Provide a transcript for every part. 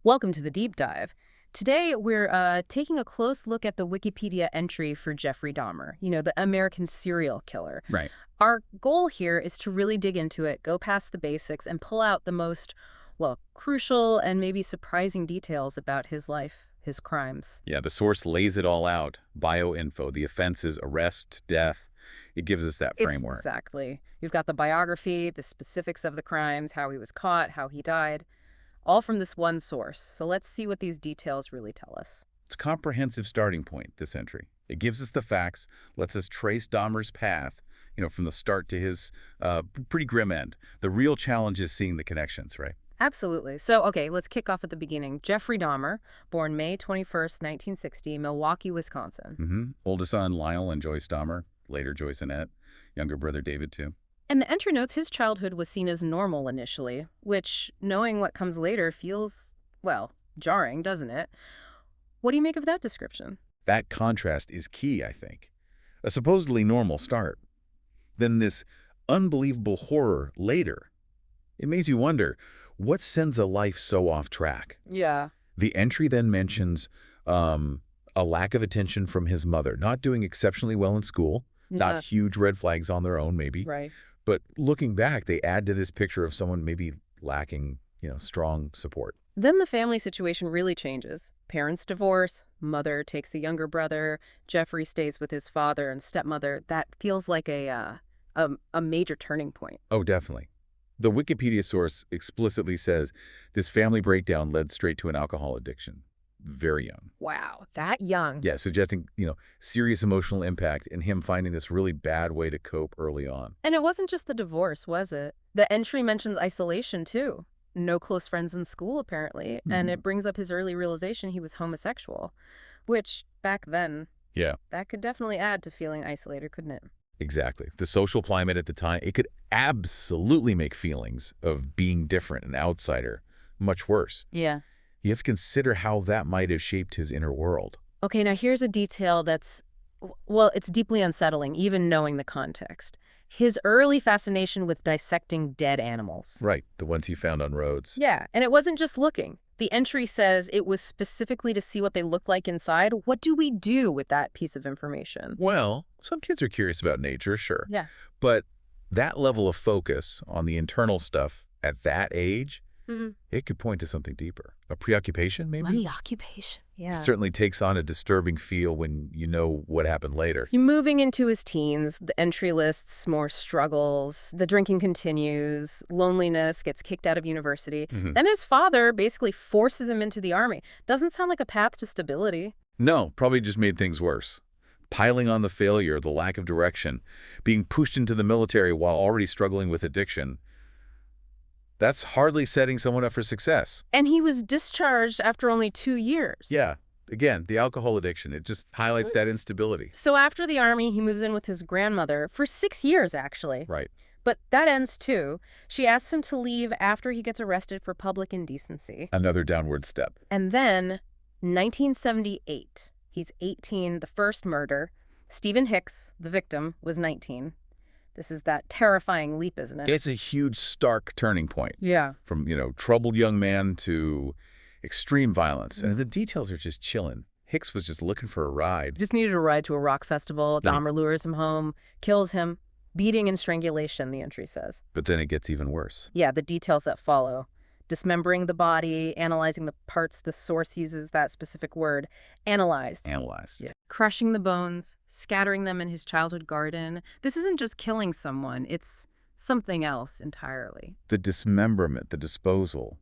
Welcome to the deep dive. Today, we're taking a close look at the Wikipedia entry for Jeffrey Dahmer, the American serial killer. Right. Our goal here is to really dig into it, go past the basics, and pull out the most, crucial and maybe surprising details about his life, his crimes. Yeah, the source lays it all out. Bioinfo, the offenses, arrest, death. It gives us that framework. Exactly. You've got the biography, the specifics of the crimes, how he was caught, how he died, all from this one source. So let's see what these details really tell us. It's a comprehensive starting point, this entry. It gives us the facts, lets us trace Dahmer's path, from the start to his pretty grim end. The real challenge is seeing the connections, right? Absolutely. So, okay, let's kick off at the beginning. Jeffrey Dahmer, born May 21st, 1960, Milwaukee, Wisconsin. Oldest son, Lionel and Joyce Dahmer, later Joyce Annette, younger brother David, too. And the entry notes his childhood was seen as normal initially, which, knowing what comes later, feels, jarring, doesn't it? What do you make of that description? That contrast is key, I think. A supposedly normal start. Then this unbelievable horror later. It makes you wonder, what sends a life so off track? Yeah. The entry then mentions a lack of attention from his mother, not doing exceptionally well in school, not huge red flags on their own, maybe. Right. But looking back, they add to this picture of someone maybe lacking, strong support. Then the family situation really changes. Parents divorce, mother takes the younger brother, Jeffrey stays with his father and stepmother. That feels like a major turning point. Oh, definitely. The Wikipedia source explicitly says this family breakdown led straight to an alcohol addiction. Very young. Wow, that young. Yeah, suggesting, serious emotional impact and him finding this really bad way to cope early on. And it wasn't just the divorce, was it? The entry mentions isolation, too. No close friends in school, apparently. And it brings up his early realization he was homosexual, which, back then, that could definitely add to feeling isolated, couldn't it? Exactly. The social climate at the time, it could absolutely make feelings of being different, an outsider, much worse. Yeah. You have to consider how that might have shaped his inner world. Okay, now here's a detail that's, it's deeply unsettling, even knowing the context. His early fascination with dissecting dead animals. Right, the ones he found on roads. Yeah, and it wasn't just looking. The entry says it was specifically to see what they looked like inside. What do we do with that piece of information? Well, some kids are curious about nature, sure. Yeah. But that level of focus on the internal stuff at that age, it could point to something deeper. A preoccupation, maybe? Preoccupation, yeah. Certainly takes on a disturbing feel when you know what happened later. Moving into his teens, the entry lists more struggles, the drinking continues, loneliness, gets kicked out of university. Then his father basically forces him into the army. Doesn't sound like a path to stability. No, probably just made things worse. Piling on the failure, the lack of direction, being pushed into the military while already struggling with addiction. That's hardly setting someone up for success. And he was discharged after only 2 years. Yeah. Again, the alcohol addiction, it just highlights that instability. So after the army, he moves in with his grandmother for 6 years, actually. Right. But that ends, too. She asks him to leave after he gets arrested for public indecency. Another downward step. And then, 1978, he's 18, the first murder. Stephen Hicks, the victim, was 19. This is that terrifying leap, isn't it? It's a huge, stark turning point. Yeah. From, troubled young man to extreme violence. And the details are just chilling. Hicks was just looking for a ride. Just needed a ride to a rock festival. Dahmer lures him home, kills him. Beating and strangulation, the entry says. But then it gets even worse. Yeah, the details that follow. Dismembering the body, analyzing the parts, the source uses that specific word, analyzed. Analyzed. Yeah. Crushing the bones, scattering them in his childhood garden. This isn't just killing someone, it's something else entirely. The dismemberment, the disposal,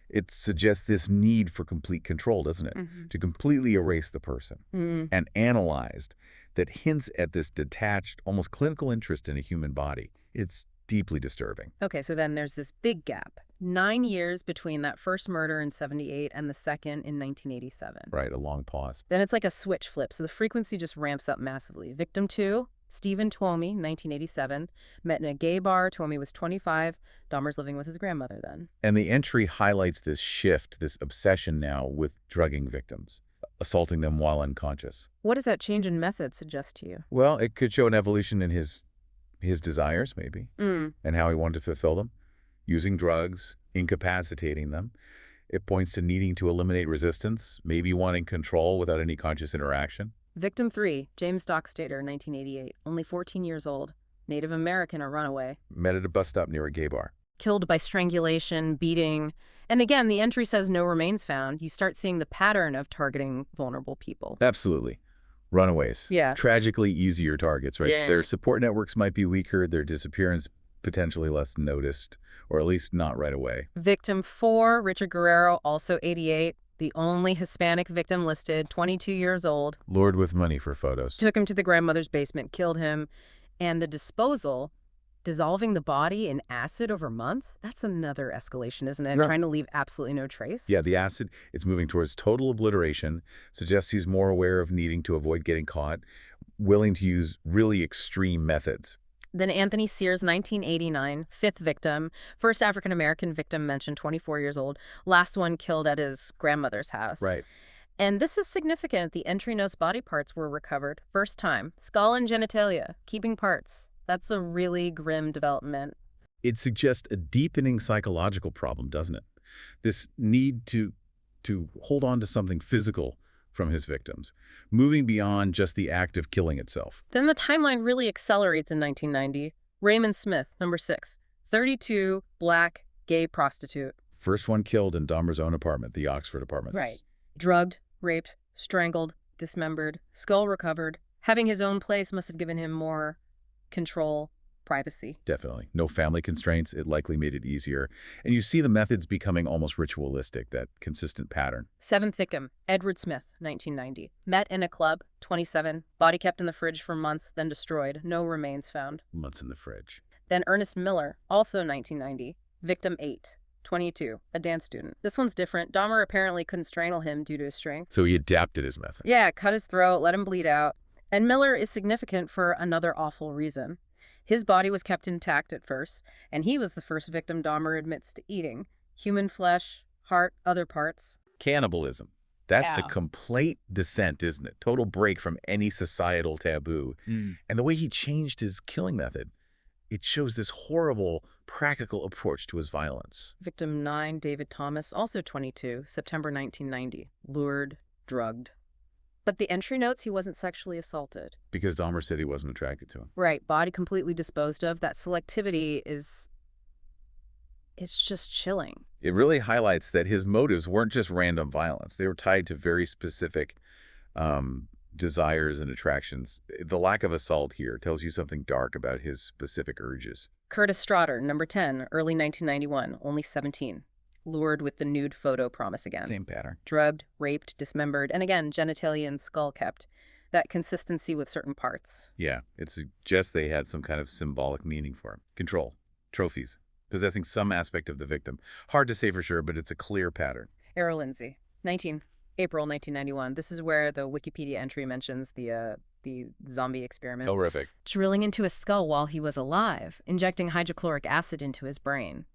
it suggests this need for complete control, doesn't it? To completely erase the person. And analyzed, that hints at this detached, almost clinical interest in a human body. It's deeply disturbing. Okay, so then there's this big gap. 9 years between that first murder in 78 and the second in 1987. Right, a long pause. Then it's like a switch flip, so the frequency just ramps up massively. Victim 2, Stephen Twomey, 1987, met in a gay bar. Twomey was 25. Dahmer's living with his grandmother then. And the entry highlights this shift, this obsession now with drugging victims, assaulting them while unconscious. What does that change in method suggest to you? Well, it could show an evolution in his desires, maybe, and how he wanted to fulfill them, using drugs, incapacitating them. It points to needing to eliminate resistance, maybe wanting control without any conscious interaction. Victim 3, James Dockstader, 1988, only 14 years old, Native American, a runaway. Met at a bus stop near a gay bar. Killed by strangulation, beating. And again, the entry says no remains found. You start seeing the pattern of targeting vulnerable people. Absolutely. Runaways. Yeah. Tragically easier targets, right? Yeah. Their support networks might be weaker, their disappearance potentially less noticed, or at least not right away. Victim 4, Richard Guerrero, also 88, the only Hispanic victim listed, 22 years old. Lured with money for photos. Took him to the grandmother's basement, killed him. And the disposal, dissolving the body in acid over months, that's another escalation, isn't it? Yeah. Trying to leave absolutely no trace. Yeah, the acid, it's moving towards total obliteration, suggests he's more aware of needing to avoid getting caught, willing to use really extreme methods. Then Anthony Sears, 1989, fifth victim, first African-American victim mentioned, 24 years old, last one killed at his grandmother's house. Right. And this is significant. The entry notes body parts were recovered. First time. Skull and genitalia, keeping parts. That's a really grim development. It suggests a deepening psychological problem, doesn't it? This need to hold on to something physical from his victims, moving beyond just the act of killing itself. Then the timeline really accelerates in 1990. Raymond Smith, number 6, 32, black, gay prostitute. First one killed in Dahmer's own apartment, the Oxford Apartments. Right. Drugged, raped, strangled, dismembered, skull recovered. Having his own place must have given him more control, privacy. Definitely. No family constraints. It likely made it easier. And you see the methods becoming almost ritualistic, that consistent pattern. Seventh victim, Edward Smith, 1990. Met in a club, 27. Body kept in the fridge for months, then destroyed. No remains found. Months in the fridge. Then Ernest Miller, also 1990. Victim 8, 22. A dance student. This one's different. Dahmer apparently couldn't strangle him due to his strength. So he adapted his method. Yeah, cut his throat, let him bleed out. And Miller is significant for another awful reason. His body was kept intact at first, and he was the first victim Dahmer admits to eating. Human flesh, heart, other parts. Cannibalism. That's Yeah. a complete descent, isn't it? Total break from any societal taboo. And the way he changed his killing method, it shows this horrible, practical approach to his violence. Victim 9, David Thomas, also 22, September 1990. Lured, drugged. But the entry notes he wasn't sexually assaulted. Because Dahmer said he wasn't attracted to him. Right, body completely disposed of. That selectivity is... it's just chilling. It really highlights that his motives weren't just random violence. They were tied to very specific desires and attractions. The lack of assault here tells you something dark about his specific urges. Curtis Straughter, number 10, early 1991, only 17. Lured with the nude photo promise again. Same pattern. Drugged, raped, dismembered, and again, genitalia and skull kept. That consistency with certain parts. Yeah, it suggests they had some kind of symbolic meaning for him. Control, trophies, possessing some aspect of the victim. Hard to say for sure, but it's a clear pattern. Errol Lindsay, April 1991. This is where the Wikipedia entry mentions the zombie experiments. Horrific. Drilling into his skull while he was alive, injecting hydrochloric acid into his brain.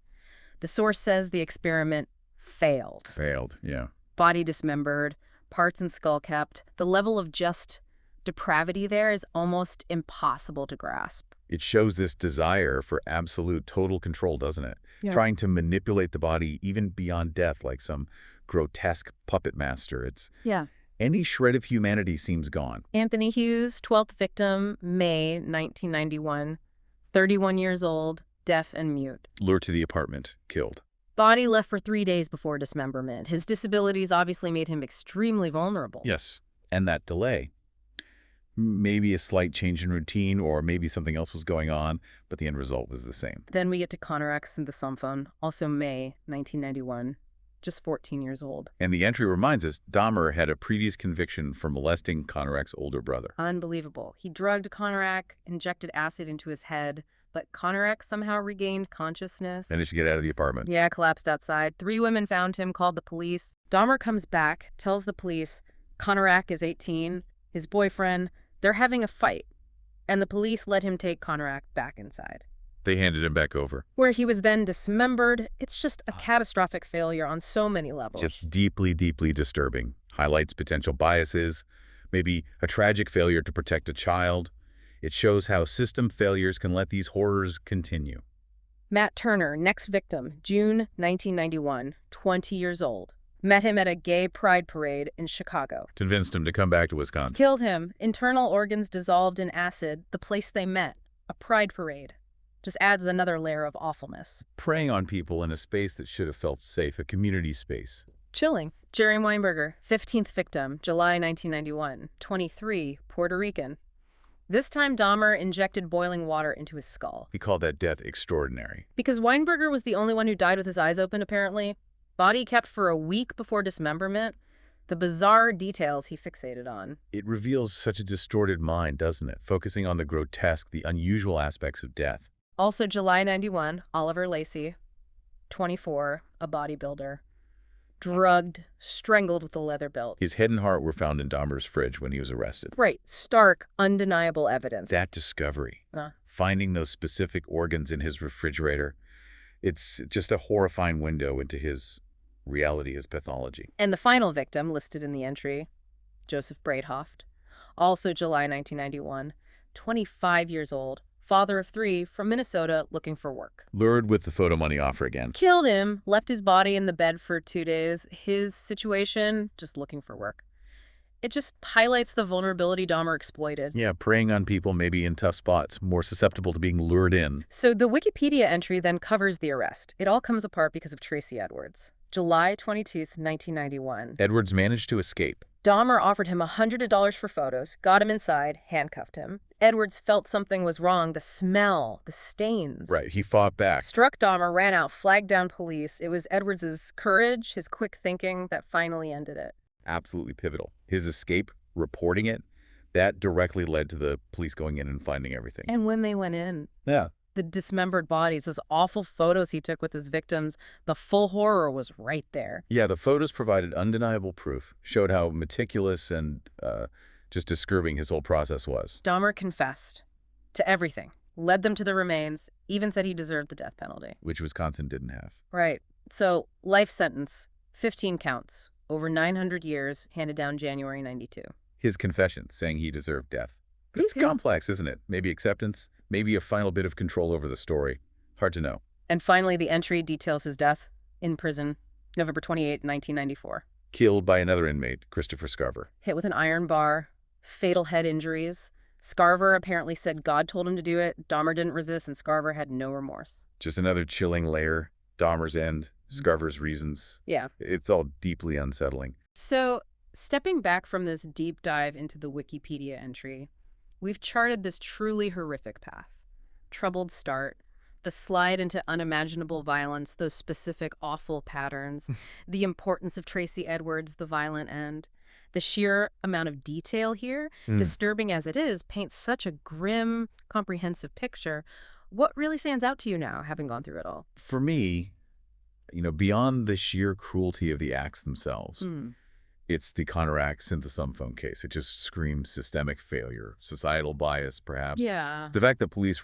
The source says the experiment failed. Failed, yeah. Body dismembered, parts and skull kept. The level of just depravity there is almost impossible to grasp. It shows this desire for absolute total control, doesn't it? Yeah. Trying to manipulate the body even beyond death like some grotesque puppet master. Yeah. Any shred of humanity seems gone. Anthony Hughes, 12th victim, May 1991, 31 years old, deaf and mute. Lured to the apartment, killed. Body left for 3 days before dismemberment. His disabilities obviously made him extremely vulnerable. Yes, and that delay. Maybe a slight change in routine, or maybe something else was going on, but the end result was the same. Then we get to Connor X and the Somphone, also May 1991, just 14 years old. And the entry reminds us Dahmer had a previous conviction for molesting Connor X's older brother. Unbelievable. He drugged Connor X, injected acid into his head, but Connor X somehow regained consciousness. Managed to get out of the apartment. Yeah, collapsed outside. 3 women found him, called the police. Dahmer comes back, tells the police Connor X is 18, his boyfriend, they're having a fight. And the police let him take Connor X back inside, They handed him back over. where he was then dismembered. It's just a catastrophic failure on so many levels. Just deeply, deeply disturbing. Highlights potential biases, maybe a tragic failure to protect a child. It shows how system failures can let these horrors continue. Matt Turner, next victim, June 1991, 20 years old. Met him at a gay pride parade in Chicago. Convinced him to come back to Wisconsin. Killed him. Internal organs dissolved in acid. The place they met. A pride parade. Just adds another layer of awfulness. Preying on people in a space that should have felt safe, a community space. Chilling. Jerry Weinberger, 15th victim, July 1991, 23, Puerto Rican. This time Dahmer injected boiling water into his skull. He called that death extraordinary. Because Weinberger was the only one who died with his eyes open, apparently. Body kept for a week before dismemberment. The bizarre details he fixated on. It reveals such a distorted mind, doesn't it? Focusing on the grotesque, the unusual aspects of death. Also July 91, Oliver Lacey, 24, a bodybuilder. Drugged, strangled with a leather belt. His head and heart were found in Dahmer's fridge when he was arrested. Right. Stark, undeniable evidence. That discovery, finding those specific organs in his refrigerator, it's just a horrifying window into his reality, his pathology. And the final victim listed in the entry, Joseph Breithoft, also July 1991, 25 years old, father of 3 from Minnesota looking for work. Lured with the photo money offer again. Killed him, left his body in the bed for 2 days. His situation, just looking for work. It just highlights the vulnerability Dahmer exploited. Yeah, preying on people maybe in tough spots, more susceptible to being lured in. So the Wikipedia entry then covers the arrest. It all comes apart because of Tracy Edwards. July 22nd, 1991. Edwards managed to escape. Dahmer offered him $100 for photos, got him inside, handcuffed him. Edwards felt something was wrong. The smell, the stains. Right, he fought back. Struck Dahmer, ran out, flagged down police. It was Edwards' courage, his quick thinking that finally ended it. Absolutely pivotal. His escape, reporting it, that directly led to the police going in and finding everything. And when they went in, the dismembered bodies, those awful photos he took with his victims, the full horror was right there. Yeah, the photos provided undeniable proof, showed how meticulous and just disturbing his whole process was. Dahmer confessed to everything, led them to the remains, even said he deserved the death penalty. Which Wisconsin didn't have. Right. So, life sentence, 15 counts, over 900 years, handed down January 92. His confession, saying he deserved death. But it's complex, isn't it? Maybe acceptance, maybe a final bit of control over the story. Hard to know. And finally, the entry details his death in prison, November 28, 1994. Killed by another inmate, Christopher Scarver. Hit with an iron bar, fatal head injuries. Scarver apparently said God told him to do it. Dahmer didn't resist, and Scarver had no remorse. Just another chilling layer. Dahmer's end, Scarver's reasons. Yeah. It's all deeply unsettling. So, stepping back from this deep dive into the Wikipedia entry, we've charted this truly horrific path. Troubled start, the slide into unimaginable violence, those specific awful patterns, the importance of Tracy Edwards, the violent end. The sheer amount of detail here, disturbing as it is, paints such a grim, comprehensive picture. What really stands out to you now, having gone through it all? For me, beyond the sheer cruelty of the acts themselves, it's the Conarac synthesome phone case. It just screams systemic failure, societal bias, perhaps. Yeah. The fact that police